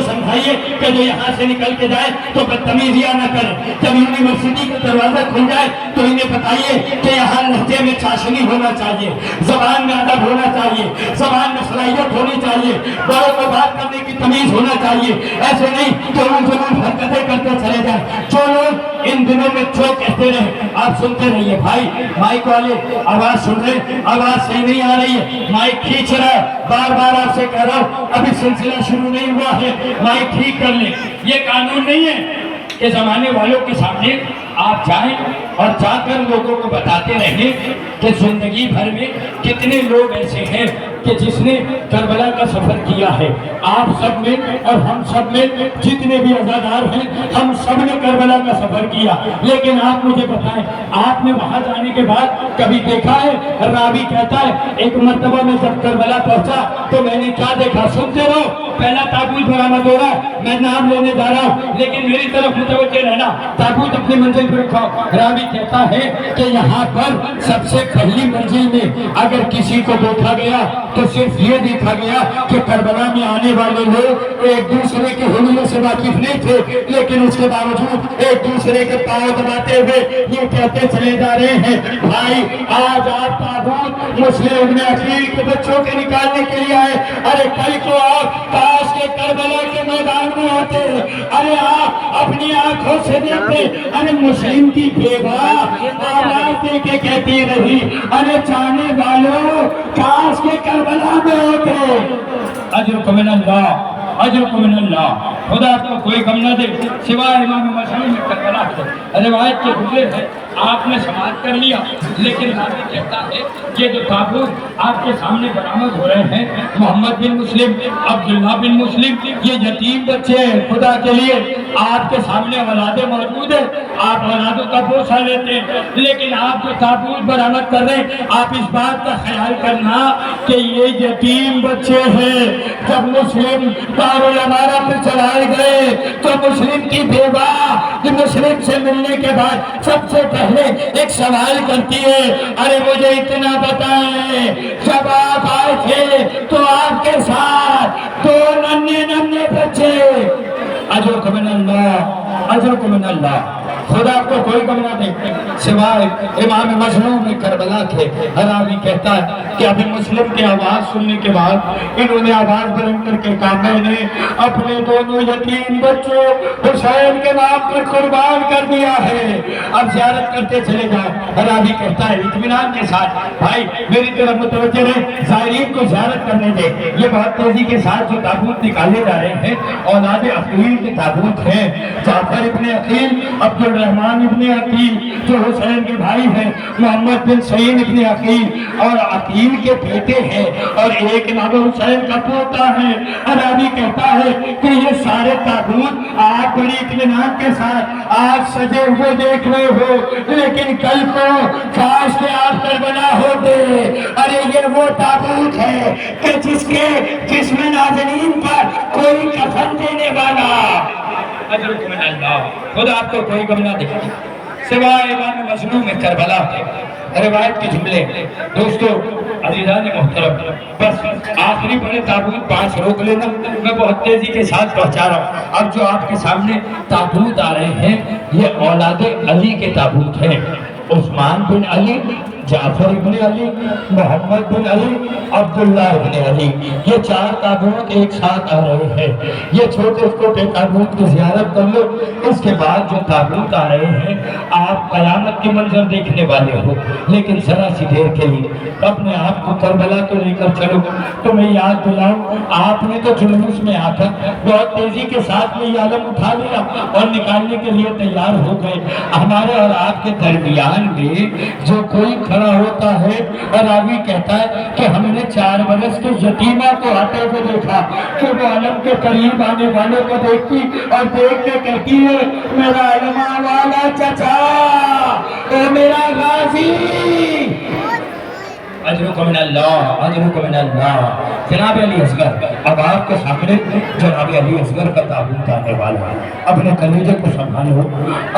समझाइए कि जो यहाँ से निकल के जाए तो बदतमीजियां न करे। जब यूनिवर्सिटी का दरवाजा खुल जाए तो इन्हें बताइए कि यहाँ लहजे में चाशनी होना चाहिए, जबान में अदब होना चाहिए, जबान में सलाहियत होनी चाहिए, बड़ों को बात करने की तमीज होना चाहिए। ऐसे नहीं कि उन हरकतें करते चले जाए। जो लोग इन दिनों में जो कहते रहे आप सुनते रहिए। भाई माइक वाले आवाज सुन रहे, आवाज सही नहीं आ रही है, माइक खींच रहा है, बार बार आपसे कह रहा हूं अभी सिलसिला शुरू नहीं हुआ है, माइक ठीक कर ले। ये कानून नहीं है कि जमाने वालों के सामने आप जाएं और जाकर लोगों को बताते रहें कि जिंदगी भर में कितने लोग ऐसे हैं कि जिसने करबला का सफर किया है। आप सब में और हम सब में जितने भी अज़ादार हैं, हम सब ने करबला का सफर किया। लेकिन आप मुझे बताएं, आपने वहां जाने के बाद कभी देखा है? रावी कहता है एक मर्तबा में जब करबला पहुंचा तो मैंने क्या देखा, सुनते रहो। पहला ताबूत बरामद हो रहा है, मैं नाम लेने जा रहा हूँ लेकिन मेरी तरफ मुतवज्जे रहना। ताबूत अपनी मंजिल पर रखो। रावी कहता है कि यहाँ पर सबसे पहली मंजिल में अगर किसी को देखा गया तो सिर्फ ये देखा गया कि करबला में आने वाले लोग एक दूसरे के हुलियों से वाकिफ नहीं थे, लेकिन उसके बावजूद एक दूसरे के पांव दबाते हुए ये कहते चले जा रहे हैं भाई आज आप ताबूत मुस्लिम इब्ने अकील के बच्चों के निकालने के लिए आए। अरे कल को आप काश के करबला के मैदान में होते, अरे आप अपनी आंखों से देखते। अरे मुस्लिम की बेवा आवाज दे के कहती रही, अरे जाने वालों काश के करबला में होते। अजरुकुम मिनल्लाह, अजरुकुम मिनल्लाह। खुदा आपको कोई गम न दे सिवाय इमाम मशहूर में करबला के। रिवायत के जुमले हैं, आपने समाप्त कर लिया, लेकिन रावी कहता है ये जो ताबूत आपके सामने बरामद हो रहे हैं, मोहम्मद बिन मुस्लिम, अब्दुल्ला बिन मुस्लिम, ये यतीम बच्चे हैं। खुदा के लिए आपके सामने औलादे मौजूद है, आप औलादों का बोझा लेते हैं, लेकिन आप जो ताबूत बरामद कर रहे हैं आप इस बात का ख्याल करना कि ये यतीम बच्चे हैं। जब मुस्लिम दारुल अमारा पर चलाए गए तो मुस्लिम की बेवा मुस्लिम से मिलने के बाद सबसे पहले एक सवाल करती है, अरे मुझे इतना बताएं जब आप आए थे तो आपके साथ दो नन्हे नन्हे बच्चे। अजरुकुम मिनल्लाह, अजरुकुम मिनल्लाह। खुदा को कोई गम ना दे सिवाय इमाम मजलूम में करबला के। रावी कहता है कि अभी मुस्लिम की आवाज सुनने के बाद इन्होंने आवाज बुलंद करके कहा मैंने अपने दोनों यतीम बच्चों हुसैन के नाम पर कुर्बान कर दिया है, अब ज़ियारत करते चले जाओ। रावी कहता है इत्मीनान के साथ भाई मेरी तरफ मुतवज्जे रहे, ज़ायरीन को ज़ियारत करने दे। ये बहुत तेजी के साथ जो ताबूत निकाले जा रहे हैं औलादे अकील के ताबूत हैं। जाफर इब्ने अकील, अब्दुल रहमान इब्ने अकील जो हुसैन के भाई हैं, मोहम्मद बिन सईद इब्ने अकील और अकील के बेटे हैं, और एक इमाम हुसैन का पोता है। रावी कहता है कि ये सारे ताबूत आप बड़ी इत्मीनान के साथ आज सजे हुए देख रहे हो, लेकिन कल को काश के आप करबला होते। अरे ये वो ताबूत है कि जिसमें नाज़रीन पर कोई कफन देने वाला। अजरुकुम मिनल्लाह। खुदा आपको कोई गम ना दे सिवाय इमाम मजलूम में करबला के। रिवायत के जुमले दोस्तों अज़ीज़ान मोहतरम, बस आखिरी बड़े ताबूत 5 रोक लेना, मैं बहुत तेजी के साथ पहुंचा रहा हूँ। अब जो आपके सामने ताबूत आ रहे हैं ये औलादे अली के ताबूत हैं। उस्मान बिन अली, जाफर इब्ने अली, मोहम्मद बिन अली, अब्दुल्ला इब्ने अली, ये 4 ताबूत एक साथ आ रहे हैं। ये छोटे छोटे ताबूत की ज़ियारत कर लो। इसके बाद जो ताबूत आ रहे हैं आप क़यामत के मंजर देखने वाले हो, लेकिन जरा सी देर के लिए अपने आप को करबला तो लेकर चलो। तो मैं याद दिलाऊं, आपने तो जुलूस में आकर बहुत तेजी के साथ में ये आलम उठा लिया और निकालने के लिए तैयार हो गए। हमारे और आपके दरमियान में जो कोई खड़ा होता है, और रावी कहता है कि हमने 4 बरस के यतीमा को आते हुए देखा कि वो आलम के करीब आने वालों को देखती और देख के कहती है मेरा अलमा वाला चचा, ओ मेरा गाजी। अजरुकुम मिनल्लाह, अजरुकुम मिनल्लाह। जनाब अली असगर, अब आपके सामने जनाब अली असगर का ताबूत आने वाला है। अपने कलेजे को संभालो,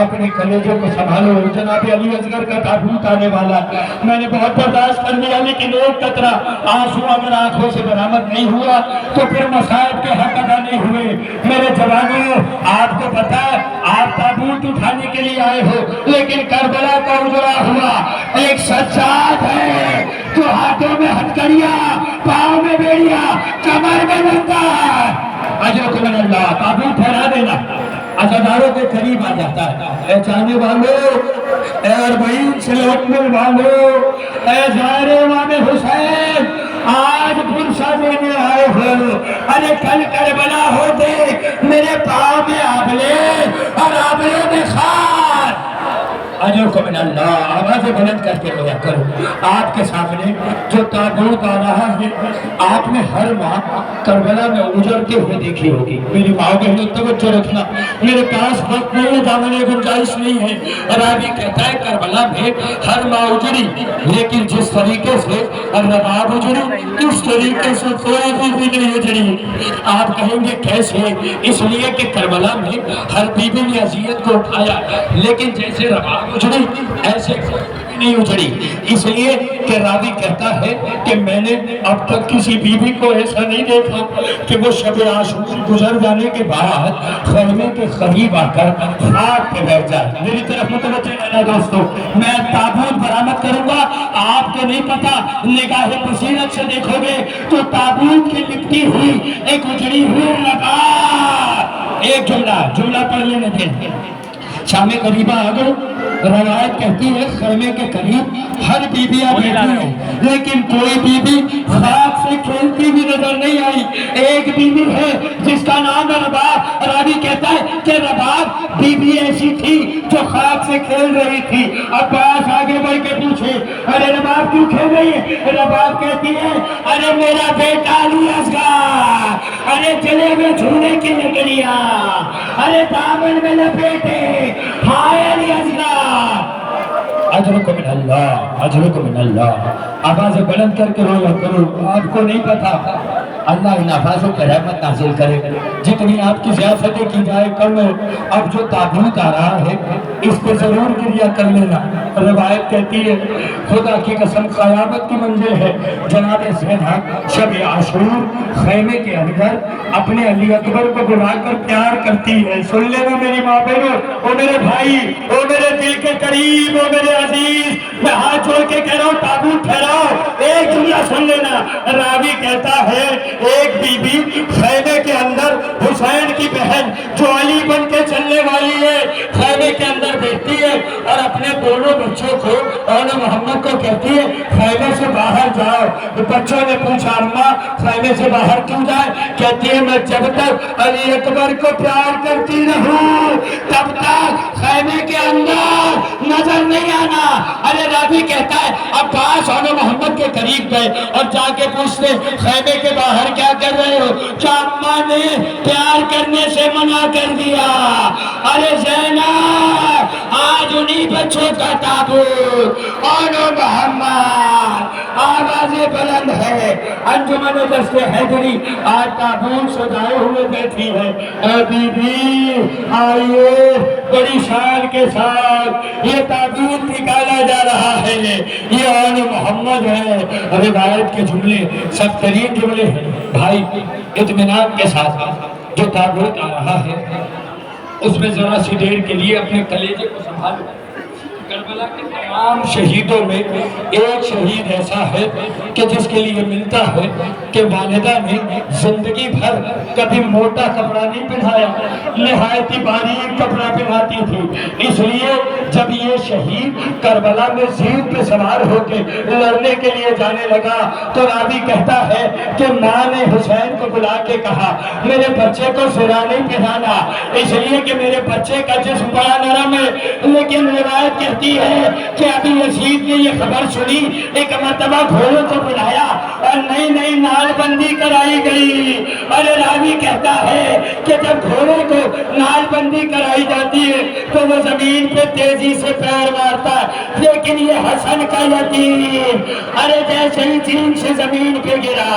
अपने कलेजे को संभालो, जनाब अली असगर का ताबूत आने वाला। मैंने बहुत बर्दाश्त कर लिया, लेकिन एक कतरा आंसू अगर आंखों से बरामद नहीं हुआ तो फिर मसाइब के हक अदा नहीं हुए। मेरे जवानों, आपको पता है आप ताबूत उठाने के लिए आए हो, लेकिन करबला का उजड़ा हुआ एक सज्जाद है जो हाथों में हथकड़िया, पाँव में बेड़िया, कमर में नंगा है। अजर को अल्लाह ताबूत ठहरा देना, अज़ादारों के करीब आ जाता है। ए चाहने वालों, ए अरबईन से लौटने वालों, ए ज़ाहिर इमाम हुसैन, आज पुरसा देने आए हो। अरे कल करबला होते मेरे पाँव में आबले और आबले में खार। अजर को अल्लाह आवाज़ें बुलंद करके रोया करो। आपके सामने जो ताबूत आ रहा है, आपने हर माँ करबला में उजड़ते हुए देखी होगी। मेरी माँ बहनों तवज्जो रखना, मेरे पास वक्त नहीं है, जाने की गुंजाइश नहीं है। रावी कहता है करबला में हर माँ उजड़ी, लेकिन जिस तरीके से रबाब उजड़ी उस तरीके से कोई बीवी नहीं उजड़ी। आप कहेंगे कैसे? इसलिए कि करबला में हर बीवी ने अजियत को उठाया, लेकिन जैसे रबाब उजड़ी ऐसे नहीं उजड़ी। इसलिए कि रावी कहता है कि मैंने अब तक किसी बीवी को ऐसा नहीं देखा कि वो शब आशूर गुजर जाने के बाद खैमे के करीब आकर खाक पे बैठ जाए। मेरी तरफ मुतवज्जो रहना दोस्तों, मैं ताबूत बरामद करूंगा, आपको नहीं पता, निगाह बसीरत से देखोगे तो ताबूत की लिपटी हुई एक उजड़ी हुई लगा। एक जुमला पढ़ लेने दें। शाम करीबा अगर रवायत कहती है खैमे के करीब हर बीबी बैठी है, लेकिन कोई बीबी खाक से खेलती भी नजर नहीं आई। एक बीबी है जिसका नाम है रबाब। रावी कहता है कि रबाब बीबी ऐसी थी जो खाक से खेल रही थी। अब्बास आगे बढ़ के पूछे, अरे रबाब क्यों खेल रही है? रबाब कहती है, अरे मेरा बेटा अली असगर, अरे जले में झूले की लकड़ियां, अरे दामन में लपेटे, हाय अली असगर। अजरुको मिन अल्लाह, अजरुको मिन अल्लाह। आवाज़ें बुलंद करके रोया करो। आपको नहीं पता, अल्लाह इन आवाज़ों पर रहमत नाजिल करे। जितनी आपकी ज़ियाफ़तें की जाए कर लो। अब जो ताबूत आ रहा है इस पर ज़रूर क्रिया कर लेना। रवायत कहती है खुदा की कसम क़यामत की मंजिल है, जनाब ज़ैनब शब आशूर खैमे के अंदर अपने अली अकबर को बुलाकर प्यार करती है। सुन लेना मेरी माँ बहनों, ओ मेरे भाई, ओ मेरे दिल के करीब, ओ मेरे अजीज, मैं हाथ जोड़ के कह रहा हूँ ताबूत ठहराओ। एक जुमला सुन लेना। रावी कहता है एक बीबी खैमे के अंदर हुसैन की बहन जो अली बन के चलने वाली है खैमे के अंदर बैठती है और अपने दोनों बच्चों को और मोहम्मद को कहती है खैमे से बाहर जाओ। तो बच्चों ने पूछा अम्मा खैमे से बाहर क्यों जाए? कहती है मैं जब तक अली अकबर को प्यार करती रहूं तब तक खैमे के अंदर नजर नहीं आना। अरे रावी कहता है अब्बास और मोहम्मद के करीब गए और जाके पूछते खैमे के बाहर क्या कर रहे हो? क्या अम्मा ने प्यार करने से मना कर दिया? अरे ज़ैनब आज उन्हीं बच्चों का ताबूत और मोहम्मद। आवाज़ें बुलंद है। अंजुमन दस्ते हैदरी आज ताबूत सजाए हुए बैठी है। ए बीबी आइए, बड़ी शान के साथ ये ताबूत निकाला जा रहा है। ये आने मोहम्मद है। रिवायत के जुमले सब तरीन जुमले हैं भाई। इत्मीनान के साथ जो ताबूत आ रहा है उसमें जरा सी देर के लिए अपने कलेजे को संभालो। करबला के तमाम शहीदों में एक शहीद ऐसा है कि जिसके लिए मिलता है कि वालिदा ने जिंदगी भर कभी मोटा कपड़ा नहीं पहनाया, निहायत ही बारीक कपड़ा पहनाती थी। इसलिए जब ये शहीद करबला में जीप पे सवार होकर लड़ने के लिए जाने लगा तो रावी कहता है कि माँ ने हुसैन को बुला के कहा मेरे बच्चे को सिरा नहीं पहनाना, इसलिए कि मेरे बच्चे का जिस्म बड़ा नरम है। लेकिन रिवायत कहती है कि अभी यजीद ने ये खबर सुनी, एक मर्तबा घोड़ों को बुलाया और नई नई नालबंदी कराई गई। अरे रावी कहता है कि जब घोड़े को नालबंदी कराई जाती है तो वो जमीन पे तेजी से पैर मारता है, लेकिन ये हसन का यतीम अरे जैसे ही चीन से जमीन पे गिरा,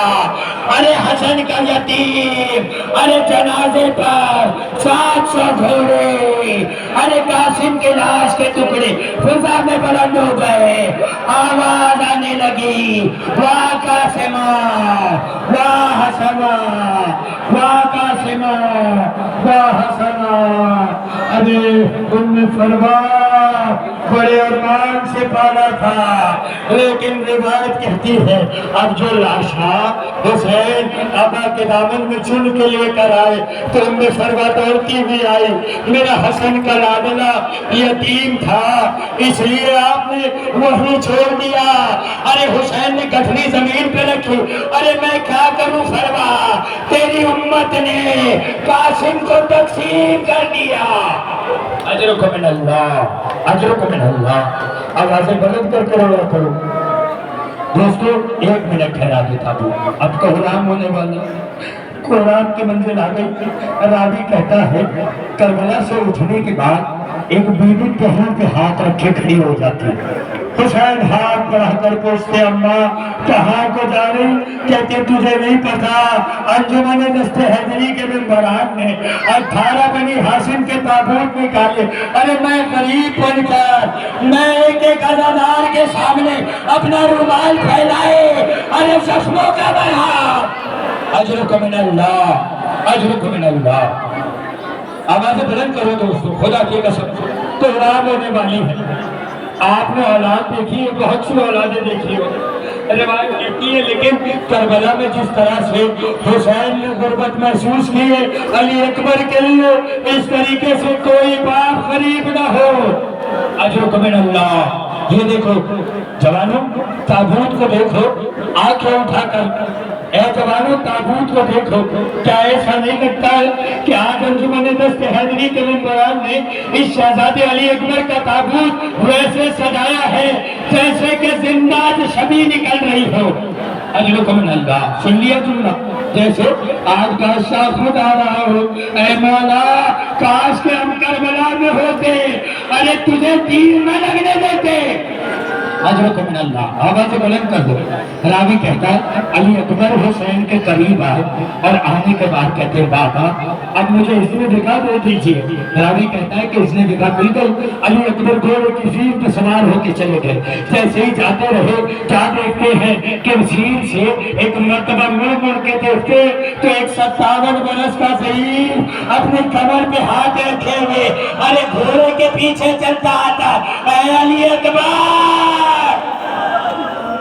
अरे हसन का यतीम अरे जनाजे पर 700 घोड़े, अरे कासिम के लाश के टुकड़े फिजा में बुलंद हो गए। आवाज आने लगी वाह कासिमा वाह हसमा वाह कासिमा फातिमा वा हसना। अरे उम्मे फरवा बड़े अरमान से पाला था, लेकिन रिवायत कहती है अब जो लाशा हुसैन आबा के दामन में चुन के लेकर आए तो उम्मे फरवा दौड़ती हुई आई। मेरा हसन का लाडला यतीम था, इसलिए आपने वही छोड़ दिया। अरे हुसैन ने गठरी जमीन पे रखी। अरे मैं क्या करूं फरवा, तेरी उम्मत ने कासिम को तकसीम कर दिया। अजरुकुम मिनल्लाह, अजरुकुम मिनल्लाह। आवाज़ें बुलंद करके रोया करो दोस्तों। 1 मिनट ठहरा देता हूँ, अब तो गुलाम होने वाला कुरान की मंजिल आ गई। रावी कहता है करबला से उठने के बाद एक बीवी पहन के हाथ रखे खड़ी हो जाती है। हुसैन हाथ बढ़ाकर पूछते अम्मा कहाँ को जा रही? कहते तुझे नहीं पता, अंजुमन दस्ते हैदरी के मेंबरान ने 18 बनी हाशिम के ताबूत निकाले। अरे मैं गरीब बनकर मैं एक एक अज़ादार के सामने अपना रुमाल फैलाए, अरे जख्मों का बढ़ा। अजरुकुम मिनल्लाह, अजरुकुम मिनल्लाह। आवाज़ें बुलंद करो दोस्तों, खुदा की कसम तो राम होने वाली है। आपने औलाद देखी है, बहुत सी औलादें देखी हो, रिवायत कहती है, लेकिन करबला में जिस तरह से हुसैन ने गुर्बत महसूस की है अली अकबर के लिए, इस तरीके से कोई बाप गरीब ना हो। अजरुकुम मिनल्लाह। ये देखो जवानों, ताबूत को देखो, आंखें उठाकर ए जवानों ताबूत को देखो। क्या ऐसा नहीं लगता है कि आज अंजुमन दस्ते हैदरी के मेंबरान ने इस शहजादे अली अकबर का ताबूत वैसे सजाया है जैसे कि जिंदा शबी निकल रही हो। अजरुकुम मिनल्लाह। सुन लिया जुमला, जैसे आज का शाह खुद आ रहा हो, ऐ मौला काश के हम करबला में होते, अरे तुझे तीर न लगने देते। अजरुकुम मिनल्लाह। आवाज़ बुलंद कर दो। रावी कहता है अली अकबर हुसैन के करीब आए और आने के बाद कहते हैं बाबा अब मुझे इसने दिखा दे दीजिए। रावी कहता है कि इसने दिखा बिल्कुल। अली अकबर घोड़े की जीप पे सवार होकर चले गए। जैसे ही जाते रहे क्या देखते हैं कि जीप से एक मर्तबा मुड़ मुड़ के देखते तो एक 57 बरस का शहीद अपनी कमर पे हाथ रखे हुए अरे घोड़े के पीछे चलता आता। अली अकबर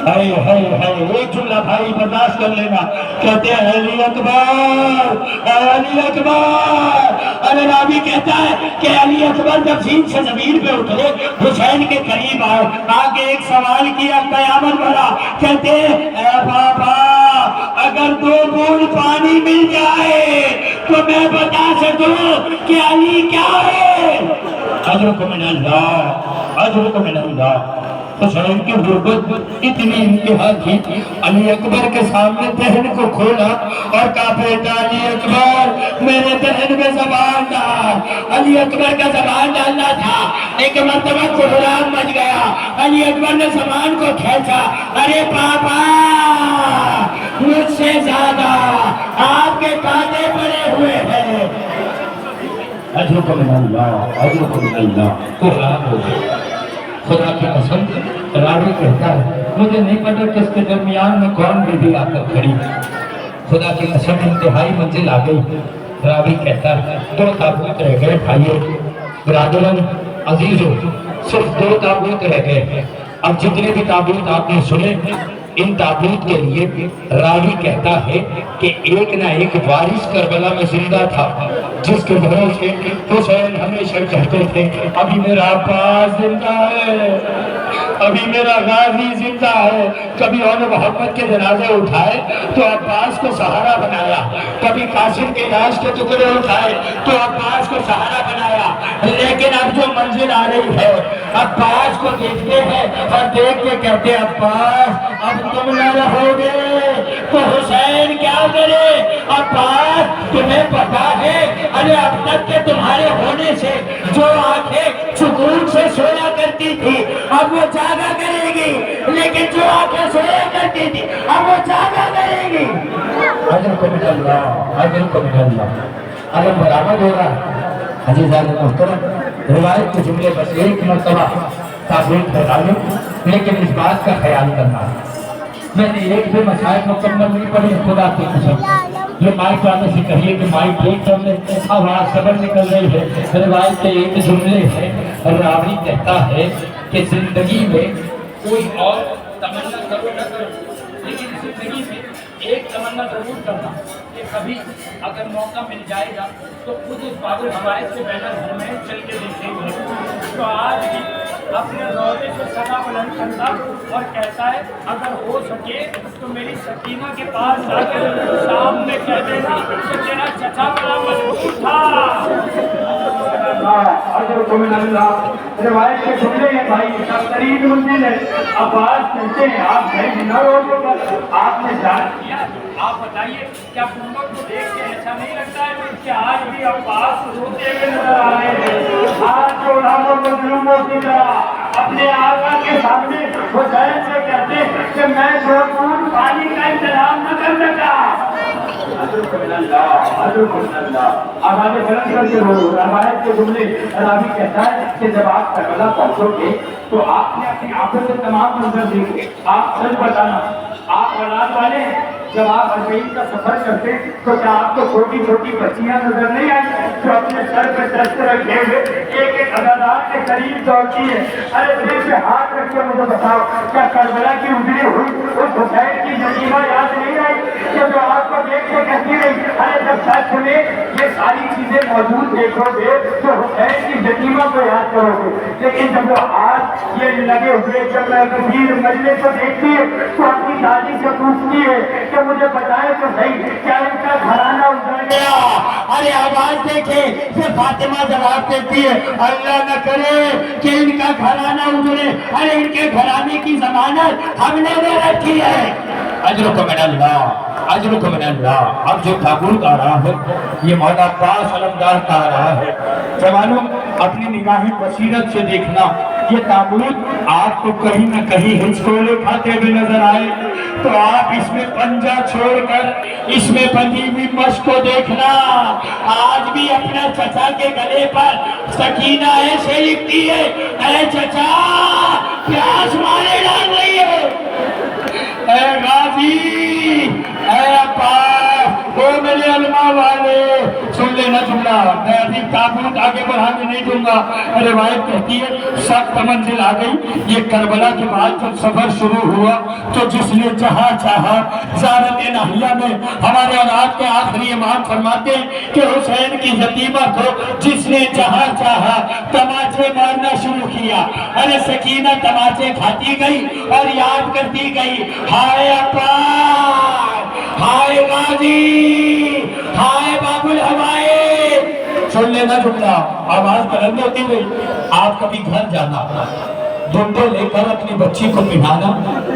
हाय हाय हाय। एक जुमला भाई बर्दाश्त कर लेना। कहते हैं अली अकबर, अली अकबर। अरे रावी कहता है कि अली अकबर जब जीन से जमीन पे उतरे हुसैन के करीब आए, आगे एक सवाल किया कयामत वाला। कहते हैं बाबा अगर 2 बूंद पानी मिल जाए तो मैं बता सकूं कि अली क्या है। अजरुकुम मिनल्लाह, अजरुकुम मिनल्लाह। हुसैन की गुर्बत इतनी इंतहा थी, अली अकबर के सामने दहन को खोला और कहा बेटा अली अकबर मेरे दहन में ज़बान डाल। अली अकबर का ज़बान डालना था, एक मर्तबा कोहराम मच गया। अली अकबर ने ज़बान को खींचा। अरे पापा मुझसे ज्यादा आपके कांटे पड़े हुए हैं। अजरुकुम मिनल्लाह, अजरुकुम मिनल्लाह। कोहराम हो गया। खुदा की कसम रावी कहता है मुझे नहीं पता किसके दरमियान में कौन बीबी आकर खड़ी। खुदा की कसम इंतहाई मंजिल आ गई। रावी कहता है 2 ताबूत रह गए भाइयों, बिरादरन, अजीजों, सिर्फ 2 ताबूत रह गए। अब जितने भी ताबूत आपने सुने इन ताबूत के लिए रावी कहता है कि एक ना एक वारिस करबला में जिंदा था जिसके भरोसे हुसैन हमेशा कहते थे अभी मेरा अब्बास जिंदा है, अभी मेरा गाजी जिंदा है। कभी उन्होंने मोहम्मद के जनाजे उठाए तो अब्बास को सहारा बनाया, कभी कासिम के लाश के टुकड़े उठाए तो अब्बास को सहारा बनाया। लेकिन अब जो मंजिल आ रही है अब्बास को देखते हैं और देख के कहते अब्बास अब तुम न रहोगे तो हुसैन क्या करे। अब्बास तुम्हें पता है अरे अब तक के तुम्हारे होने से जो आंखें सुकून से सोया करती थी अब वो जागा करेगी, लेकिन जो आंखें सोया करती थी अब वो जागा करेगी। अजरुकुम मिनल्लाह, अजरुकुम मिनल्लाह। अगर बराबर होगा अज़ीज़ान मुहतरम, रिवायत के जुमले बस एक मरतबा ताबूत बता दूं, लेकिन इस बात का ख्याल करना मैंने एक भी मसाइल मुकम्मल नहीं पढ़ी खुदा की कसम। جو مائک والے سے کہیے کہ مائک ٹھیک کر لے، آواز صبر نکل رہی ہے۔ روایت کے ایک جملے ہے، راوی کہتا ہے کہ زندگی میں کوئی اور تمنا کرو نہ کرو، لیکن زندگی میں ایک تمنا ضرور کرنا کہ کبھی اگر موقع مل جائے گا تو خود اس باب الحوائج کے بینر گھر میں چل کے دیکھیں گے۔ تو آج بھی اپنے روزے سے صدا بلند کرتا اور کہتا ہے اگر ہو سکے تو میری سکینہ کے پاس جا کر شام میں کہہ دینا کہ تیرا چچا بڑا مضبوط تھا۔ روایت کے جملے ہیں بھائی، تقریب منزل ہے، عباس کہتے ہیں آپ گھر نہ روزے پر آپ نے جان کیا آپ بتائیے کیا امت کو دیکھ کے ایسا نہیں لگتا ہے کہ آج بھی عباس روتے ہوئے نظر آ رہے ہیں؟ ہاتھ جوڑا وہ مظلوموں کی طرح اپنے آقا کے سامنے حسین سے کہتے ہیں کہ میں بھرپور پانی کا انتظام نہ کر سکا۔ حضرت اللہ آواز بلند کر کے بولو۔ روایت کے جملے راوی کہتا ہے کہ جب آپ کربلا پہنچو گے تو آپ نے اپنی آنکھوں سے تمام منظر دیکھے، آپ سچ بتانا، آپ اولاد والے ہیں، جب آپ اربعین کا سفر کرتے تو کیا آپ کو چھوٹی چھوٹی بچیاں نظر نہیں آئی جو اپنے سر پہ دست رکھے ہوئے ایک ایک عدالات کے قریب دوڑتی ہے؟ ارے دل پہ ہاتھ رکھ کے مجھے بتاؤ، کیا کربلا کی اجڑی ہوئی اس حسین کی یتیمہ یاد نہیں آئی کہ جو آپ کو دیکھ کے کہتی رہی ارے جب سچ میں یہ ساری چیزیں موجود دیکھو گے تو حسین کی یتیمہ کو یاد کرو گے؟ لیکن جب وہ آج یہ لگے ہوئے جب میں کبیر مجلس کو دیکھتی ہے تو اپنی دادی سے پوچھتی ہے کہ مجھے بتائے تو صحیح کیا ان کا گھرانہ اجڑ گیا؟ ارے آواز دیکھے پھر فاطمہ جواب دیتی ہے اللہ نہ کرے کہ ان کا گھرانہ اجڑے، ارے ان کے گھرانے کی ضمانت ہم نے دے رکھی ہے۔ اجرکم من اللہ، اجرکم من اللہ۔ اب جو تابوت آ رہا ہے یہ مولا عباس علمدار کا آ رہا ہے۔ جوانوں اپنی نگاہیں بصیرت سے دیکھنا، یہ تابوت آپ کو کہیں نہ کہیں ہچکولے کھاتے ہوئے نظر آئے تو آپ اس میں پنجہ چھوڑ کر اس میں بندھی ہوئی مشق کو دیکھنا۔ آج بھی اپنا چچا کے گلے پر سکینہ ایسے لکھتی ہے اے چچا پیاس مارے ڈال رہی ہے، اے غازی، اے عباس، وہ میرے علماء والے سن لینا جملہ، میں ابھی تابوت آگے بڑھانے نہیں دوں گا۔ روایت کہتی ہے سخت منزل آ گئی، یہ کربلا کے بعد جب سفر شروع ہوا تو جس نے جہاں چاہا، زیارت ناحیہ میں ہمارے اولاد کے آخری امام فرماتے ہیں کہ حسین کی یتیمہ کو جس نے جہاں چاہا تماچے مارنا شروع کیا۔ ارے سکینہ تماچے کھاتی گئی اور یاد کرتی گئی ہائے عباس، ہائے غازی، ہائے باب الحوائج۔ سن لینا جملہ، آواز بلند ہوتی گئی۔ آپ کبھی گھر جانا، ڈنڈے لے کر اپنی بچی کو پہنانا،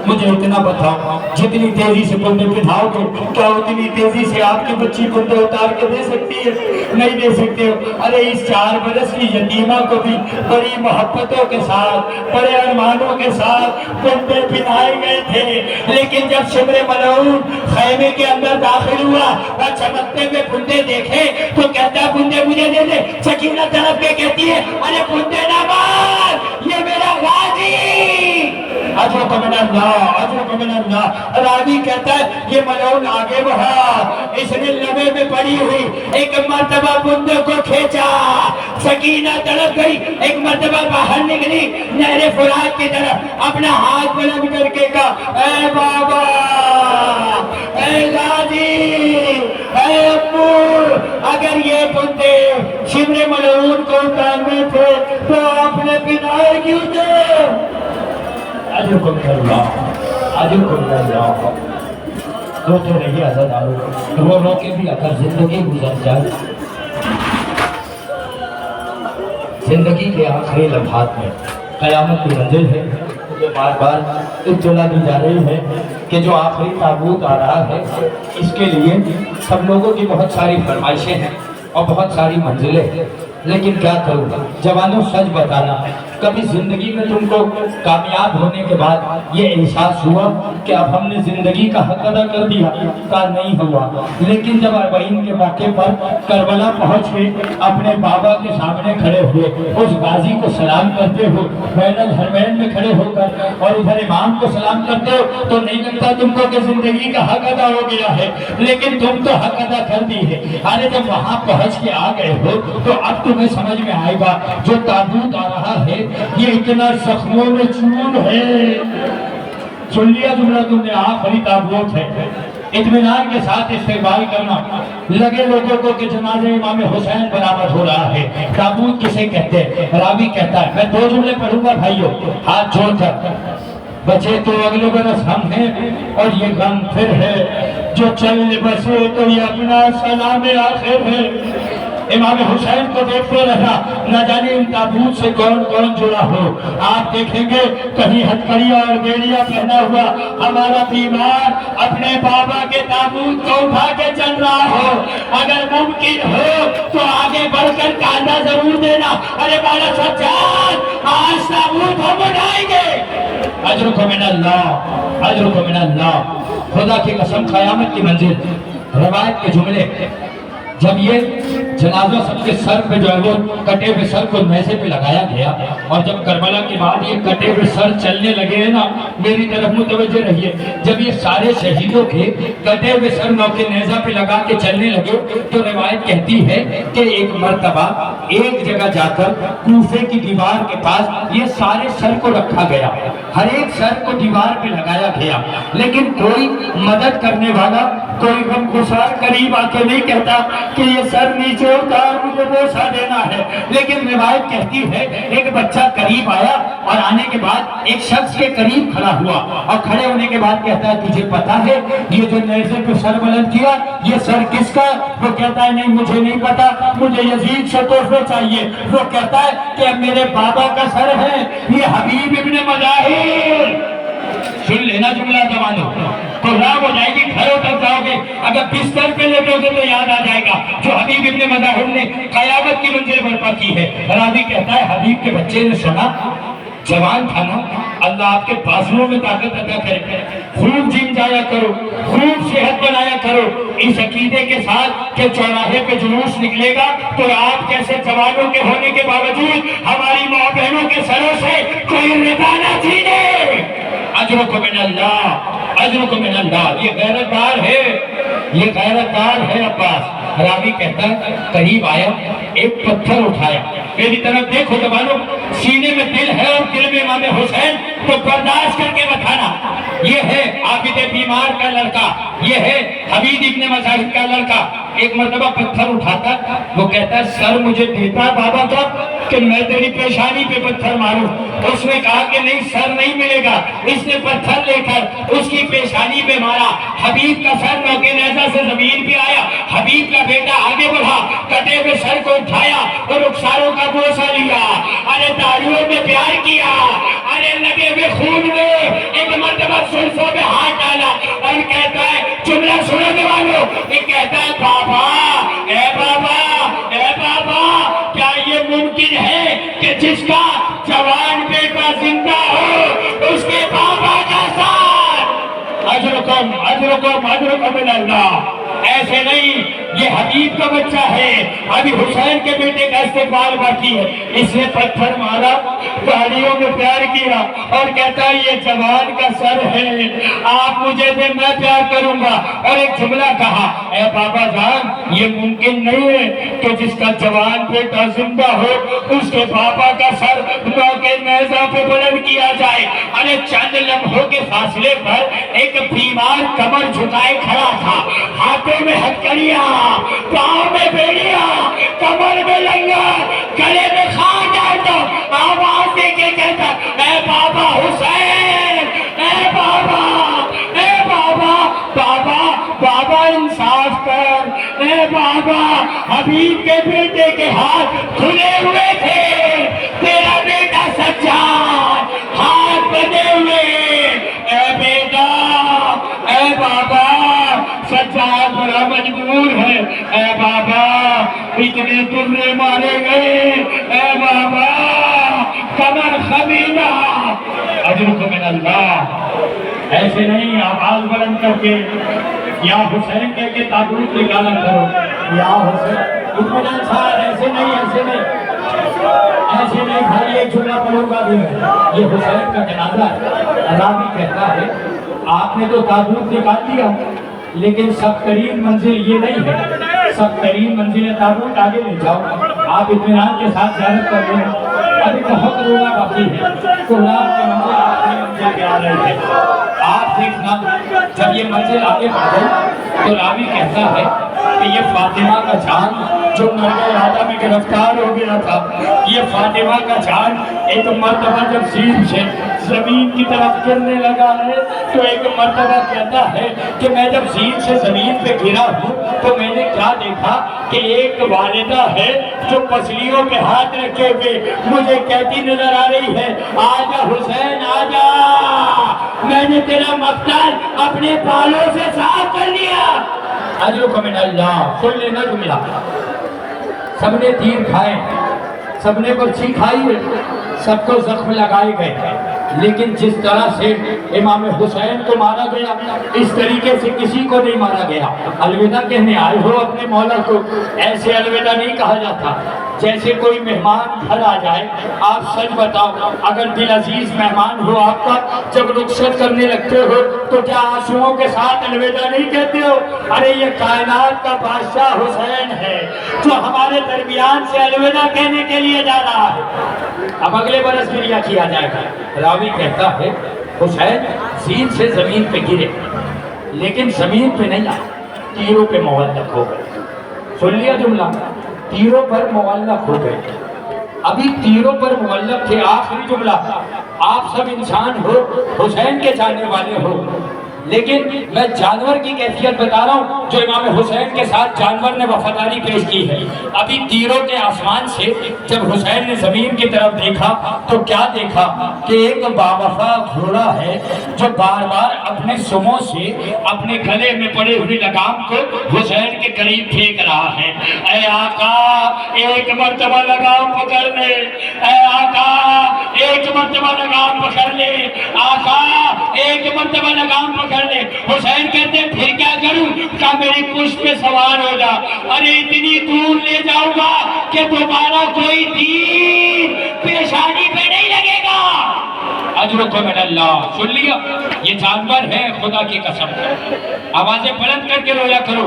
مجھے اتنا بتاؤ جتنی تیزی سے ڈنڈے پہناؤ گے کیا اتنی تیزی سے آپ کی بچی ڈنڈے اتار کے دے سکتی ہے؟ نہیں دے سکتے ہو۔ ارے اس 4 برس کی یتیمہ کو بھی بڑی محبتوں کے ساتھ، بڑے ارمانوں کے ساتھ ڈنڈے پہنائے گئے تھے، لیکن جب شمر ملعون خیمے کے اندر داخل ہوا اور چمکتے ہوئے بندے دیکھے تو کہتا ہے بندے مجھے دے دے۔ سکینہ طرف کے کہتی ہے ارے بندے نہ مار، یہ میرا غازی۔ اجرکم من اللہ، اجرکم من اللہ۔ راوی کہتا ہے یہ ملعون آگے بڑھا، اس نے لبے میں پڑی ہوئی ایک مرتبہ بندے کو کھینچا، سکینہ طرف گئی، ایک مرتبہ باہر نکلی نہر فرات کی طرف، اپنا ہاتھ بلند کر کے کہا اے بابا، اے غازی، اے ابو، اگر یہ بندے شمر ملعون کو اتارنے تھے تو آپ نے پہنائے کیوں تھے؟ اجرکم اللہ، اجرکم اللہ۔ روتے رہیے عزادارو، رو رو کے بھی اگر زندگی گزر جائے، زندگی کے آخری لمحات میں قیامت کی منزل ہے، مجھے بار بار اطلاع دی جا رہی ہے کہ جو آخری تابوت آ رہا ہے اس کے لیے سب لوگوں کی بہت ساری فرمائشیں ہیں اور بہت ساری منزلیں ہیں، लेकिन क्या करूँ जवानों, सच बताना, कभी जिंदगी में तुमको कामयाब होने के बाद ये एहसास हुआ कि अब हमने जिंदगी का हक अदा कर दिया? का नहीं हुआ। लेकिन जब अरबईन के मौके पर करबला पहुंच के अपने बाबा के सामने खड़े हुए, उस गाजी को सलाम करते हो बैनल हरमैन में खड़े होकर, और इधर इमाम को सलाम करते हो, तो नहीं लगता तुमको कि जिंदगी का हक अदा हो गया है? लेकिन तुम तो हक अदा कर दी है। अरे जब वहां पहुंच के आ गए हो तो अब तुम्हें समझ में आएगा जो ताबूत आ रहा है ये इतना जख्मों में चूर है। सुन लिया जुमला तुमने, आखिरी ताबूत है। इत्मीनान के साथ इस्तेमाल करना। लगे लोगों को कि जनाजे इमाम हुसैन बरामद हो रहा है। ताबूत किसे कहते हैं? रावी कहता है, मैं 2 जुमले पढ़ूंगा भाइयों, हाथ जोड़कर। बचे तो अगले बरस हम हैं और ये गम फिर है, जो चल बसे तो ये अपना सलाम आखिर है। इमाम हुसैन को देखते रहना, न जाने इन ताबूत से कौन कौन जुड़ा हो। आप देखेंगे कहीं हथकड़िया और बेड़िया पहना हुआ हमारा बीमार अपने बाबा के ताबूत को उठा के चल रहा हो। अगर मुमकिन हो तो आगे बढ़कर कांधा जरूर देना। अरे बाला सज्जाद, आज ताबूत हम उठाएंगे। अजरुको मिनल्लाह, अजरुको मिनल्लाह। खुदा की कसम, क़यामत की मंजिल। रवायत के जुमले, जब ये जनाजा सबके सर पे जो है वो कटे हुए सर को मैसे पे लगाया गया, और जब करबला के बाद ये कटे हुए सर चलने लगे हैं ना, मेरी तरफ मुतवज्जो रहिए, जब ये सारे शहीदों के कटे हुए सर मौके नेजा पे लगा के चलने लगे, तो रिवायत कहती है कि एक मर्तबा एक जगह जाकर कूफे की दीवार के पास ये सारे सर को रखा गया, हर एक सर को दीवार पे लगाया गया, लेकिन कोई मदद करने वाला, कोई गमगुसार करीब आके नहीं कहता कि ये सर नीचे उतार, मुझे बोसा देना है। लेकिन रिवायत कहती है एक बच्चा करीब आया और आने के बाद एक शख्स के करीब खड़ा हुआ, और खड़े होने के बाद कहता है, तुझे पता है ये जो नेज़े पे सर बुलंद किया ये सर किसका? वो कहता है, नहीं मुझे नहीं पता, मुझे यजीद से तोहफे चाहिए। वो कहता है कि मेरे बाबा का सर है, ये हबीब इब्ने मज़ाहिर। सुन लेना जुमला जवानों, तो राम हो जाएगी, घरों तक जाओगे, अगर बिस्तर पे लेटोगे तो याद आ जाएगा जो हबीब इब्ने मज़ाहिर ने क़यामत की मंजिल बर्पा की है। रावी कहता है, हबीब के बच्चे ने सुना, जवान था ना, अल्लाह आपके बाजुओं में ताकत अदा करे, खूब जिम जाया करो, खूब सेहत बनाया करो, इस अकीदे के साथ कि चौराहे पे जुलूस निकलेगा तो आप जैसे जवानों के होने के बावजूद हमारी माँ बहनों के सरों से कोई रिदा न छीने। अजरुको मिनल्लाह, अजरुको मिनल्लाह। ये गैरतदार है, ये गैरतदार है अब्बास। रावी कहता है, करीब आया, एक पत्थर उठाया, मेरी तरफ देखो जवानों, सीने में दिल है और दिल में इमाम हुसैन, तो बर्दाश्त करके बताना। ये है आबिद बीमार का लड़का, ये है हबीब इब्ने मज़ाहिर का लड़का। एक मर्तबा पत्थर उठाता, वो कहता है, सर मुझे देता बाबा का कि मैं तेरी पेशानी पे पत्थर मारूं। उसने कहा कि नहीं, सर नहीं मिलेगा। इसने पत्थर लेकर उसकी पेशानी पे मारा, हबीब का सर मौके नेज़ा से जमीन पे आया। हबीब का बेटा आगे बढ़ा, कटे हुए सर को उठाया और रुखसारों का बोसा लिया, अरे दाढ़ियों में प्यार किया, अरे लगे हुए खून में एक मर्तबा सुल्फों में हाथ डाला और कहता है, जुमला सुनो जवानों, ये कहता है, बाबा ए बाबा ए बाबा, क्या ये मुमकिन है कि जिसका जवान बेटा जिंदा हो उसके बाबा का साथ? अजरुकुम अजरुकुम अजरुकुम मिनल्लाह। ऐसे नहीं, ये हबीब का बच्चा है, अभी हुसैन के बेटे का इस्तेमाल बाकी है। इसने पत्थर मारा, गाड़ियों में प्यार किया और कहता है, ये जवान का सर है, आप मुझे दे, मैं प्यार करूंगा। और एक जुमला कहा, ए बाबा जान, ये मुमकिन नहीं है कि जिसका जवान बेटा जिंदा हो उसके बाबा का सर मौके नेज़ा पे बुलंद किया जाए। अरे चंद लम्हों के फासले पर एक बीमार कमर झुकाए खड़ा था, हाथों में हथकड़िया, पाँव में बेड़िया, कमर में लंगर, गले में खान डालता, आवाज दे के कहता, ए बाबा हुसैन, ए बाबा, ए बाबा, बाबा बाबा इंसाफ कर, ए बाबा। हबीब के बेटे के हाथ खुले हुए थे, तेरा बेटा सज्जाद हाथ बंधे हुए, ए बेटा, ए बाबा, सज्जाद आज बड़ा मजबूर है। ए बाबा इतने तुर्रे मारे गए, ए बाबा कमर खमीना अजरुक मिन अल्लाह। ऐसे नहीं आवाज बुलंद करके या हुसैन कह के ताबूत निकाला करो। या हुसैन इतना सार ऐसे नहीं, ऐसे नहीं, ऐसे नहीं भाई, एक जुमला पढ़ूंगा भी मैं। ये हुसैन का जनाजा है। रावी कहता है आपने तो ताबूत निकाल दिया, लेकिन सबतरीन मंजिल ये नहीं है। सबतरीन मंजिल ताबूत आगे ले जाओ, आप इत्मीनान के साथ ज़ियारत कर लें। अभी बहुत रोना बाकी है। कुरान की मंजिल आखिरी मंजिल पे आ रही है। आप देखना जब ये मंजिल आगे बढ़ गई तो रावी कहता है कि ये फातिमा का चांद जो मरने राजा में गिरफ्तार हो गया था, ये फातिमा का चांद एक मर्तबा जब सीन से जमीन की तरफ गिरने लगा है तो एक मर्तबा कहता है कि मैं जब सीन से जमीन पे गिरा हूँ तो मैंने क्या देखा कि एक वालिदा है जो पसलियों पे हाथ रखे हुए मुझे कहती नजर आ रही है, आजा हुसैन आजा, मैंने तेरा मकसद अपने बालों से साफ कर लिया। अजरुक मिन अल्लाह। सुन लेना जुमला, सबने तीर खाए, सबने बर्छी खाई है, सबको जख्म लगाए गए, लेकिन जिस तरह से इमाम हुसैन को मारा गया इस तरीके से किसी को नहीं मारा गया। अलविदा कहने आए हो अपने मौला को, ऐसे अलविदा नहीं कहा जाता। जैसे कोई मेहमान घर आ जाए, आप सच बताओ अगर दिल अजीज मेहमान हो आपका, जब रुखसत करने लगते हो तो क्या आंसुओं के साथ अलविदा नहीं कहते हो? अरे ये कायनात का बादशाह हुसैन है जो हमारे दरमियान से अलविदा कहने के लिए जा रहा है। अब अगले बरस गिरिया किया जाएगा। रावी कहता है हुसैन सीन से जमीन पे गिरे, लेकिन जमीन पे नहीं आए, तीरों पे मुअल्लक हो गए। सुन लिया जुमला, तीरों पर मुअल्लक हो गए। अभी तीरों पर मुअल्लक थे। आखिरी जुमला, आप सब इंसान हो, हुसैन के चाहने वाले हो, लेकिन मैं जानवर की कैफियत बता रहा हूँ जो इमाम हुसैन के साथ जानवर ने वफादारी पेश की है। अभी तीरों के आसमान से जब हुसैन ने जमीन की तरफ देखा तो क्या देखा कि एक बावफा घोड़ा है जो बार बार अपने सुमों से अपने गले में पड़े हुए लगाम को हुसैन के करीब फेंक रहा है। ऐ आका एक मर्तबा लगाम पकड़ ले, ऐ आका एक मर्तबा लगाम पकड़ ले, आका एक मर्तबा लगाम पकड़ ले। हुसैन कहते फिर क्या करूं? क्या मेरी पुष्प पे सवार हो जा। अरे इतनी दूर ले जाऊंगा कि दोबारा कोई तीर पेशानी पे नहीं लगेगा। अजरुको मिन अल्लाह। सुन लिया, ये जानवर है खुदा की कसम। आवाजें बुलंद करके रोया करो,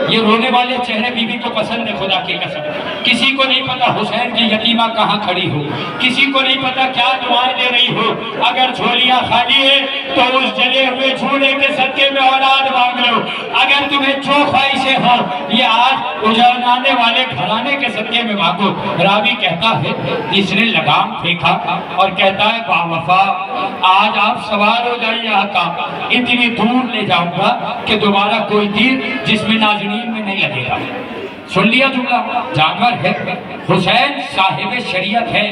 ये रोने वाले चेहरे बीवी को पसंद है खुदा की कसम। किसी को नहीं पता हुसैन की यतीमा कहाँ खड़ी हो, किसी को नहीं पता क्या दुआएं दे रही हो। अगर झोलियां खाली है तो उस जले हुए झूले के सदके में औलाद मांग लो। अगर तुम्हें जो ख्वाहिशें हो ये आज उजाड़ने वाले घराने के सदके में मांगो। रावी कहता है इसने लगाम फेंका और कहता है बावफा आज आप सवार हो जाइए आका, इतनी दूर ले जाऊंगा कि दोबारा कोई तीर जिसमें नाज़नीन में नहीं लगेगा। सुन लिया जुमला, जानवर है हुसैन, साहिब शरीयत है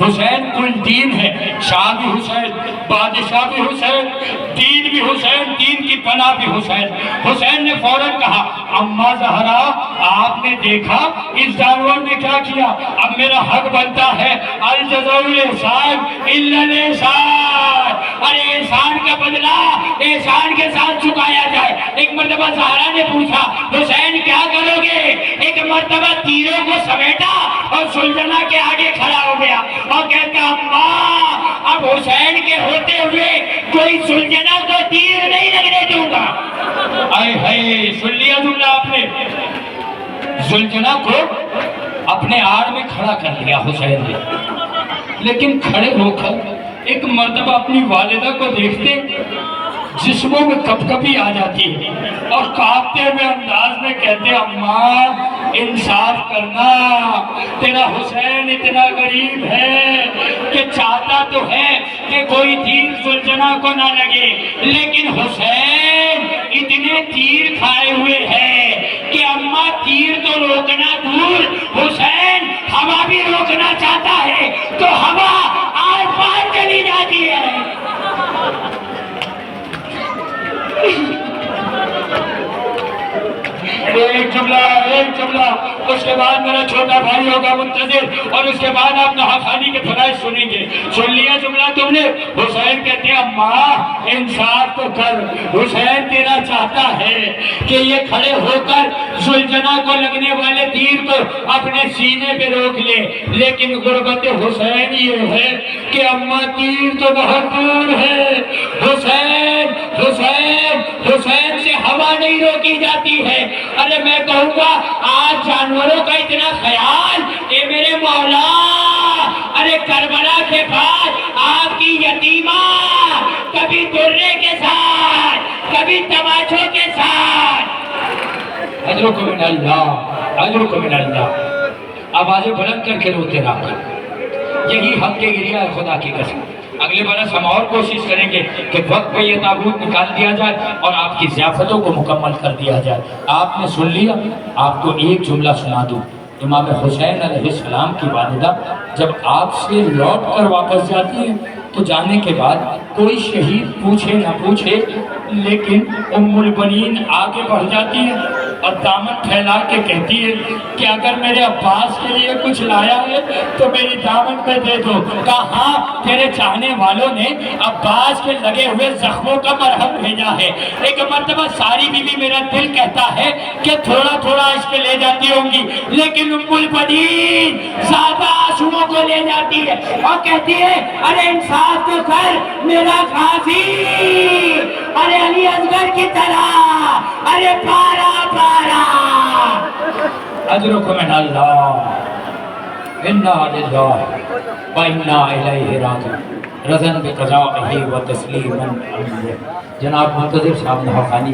हुसैन, कुल दीन है, शाह भी हुसैन, बादशाह भी हुसैन, दीन भी हुसैन, दीन की पनाह भी हुसैन। हुसैन ने फौरन कहा अम्मा ज़हरा आपने देखा इस जानवर ने क्या किया, अब मेरा हक बनता है अल जज़ाउल एहसान इल्लल एहसान। अरे एहसान का बदला एहसान के साथ चुकाया जाए। एक मर्तबा ज़हरा ने पूछा हुसैन क्या करोगे? एक मर्तबा तीरों को समेटा और सुल्ताना के आगे खड़ा हो गया और कहता अम्मा अब हुसैन के होते हुए कोई सुल्ताना को तीर नहीं लगने दूंगा। आए हाय, सुन लिया जुमला आपने, सुल्ताना को अपने आड़ में खड़ा कर लिया हुसैन ने, लेकिन खड़े होकर एक मर्तबा अपनी वालिदा को देखते जिस्मों में कपकपी आ जाती है और कांपते हुए अंदाज में कहते अम्मा इंसाफ करना, तेरा हुसैन इतना गरीब है कि चाहता तो है कि कोई तीर सुल्ताना को ना लगे, लेकिन हुसैन इतने तीर खाए हुए है कि अम्मा तीर तो रोकना दूर, हुसैन हवा भी रोकना चाहता है तो हवा आर पार चली जाती है। ایک جملہ، اس کے بعد میرا چھوٹا بھائی ہوگا منتظر، اور اس کے بعد آپ نہاخانی کے فرائض سنیں گے۔ سن لیا جملہ تم نے؟ حسین کہتے ہیں اماں انصاف تو کر، حسین تیرا چاہتا ہے کہ یہ کھڑے ہو کر زلجنا کو لگنے والے تیر کو اپنے سینے پہ روک لے، لیکن غربت حسین یہ ہے کہ اماں تیر تو بہت دور ہے۔ حسین حسین حسین سے ہوا نہیں روکی جاتی ہے۔ ارے میں کہوں گا آج جانوروں کا اتنا خیال، اے میرے مولا، ارے کربلا کے بعد آپ کی یتیمہ کبھی درے کے ساتھ کبھی تماچوں کے ساتھ، اجرکم من اللہ، اجرکم من اللہ، آوازیں بلند کر کے روتے رہا۔ یہی حق کے گریہ ہے خدا کی قسم۔ اگلے برس ہم اور کوشش کریں گے کہ وقت پہ یہ تابوت نکال دیا جائے اور آپ کی ضیافتوں کو مکمل کر دیا جائے۔ آپ نے سن لیا، آپ کو ایک جملہ سنا دوں۔ امام حسین علیہ السلام کی والدہ جب آپ سے لوٹ کر واپس جاتی ہے تو جانے کے بعد کوئی شہید پوچھے نہ پوچھے، لیکن ام البنین آگے بڑھ جاتی ہے اور دامن پھیلا کے کہتی ہے کہ اگر میرے عباس کے لیے کچھ لایا ہے تو میری دامن پہ دے دو۔ کہا ہاں، تیرے چاہنے والوں نے عباس کے لگے ہوئے زخموں کا مرہم بھیجا ہے۔ ایک مرتبہ ساری بی بی میرا دل کہتا ہے کہ تھوڑا تھوڑا اس کے لے جاتی ہوں گی، لیکن ام البنین زیادہ آنسوؤں کو لے جاتی ہے اور کہتی ہے ارے انصاف تو کر میرا غازی، ارے علی اصغر کی طرح، ارے پارا پارا۔ اجرکم من اللہ، انا للہ و انا الیہ راجعون، رضا بقضائہ و تسلیما علیہ۔ جناب منتظر صاحب نہاخانی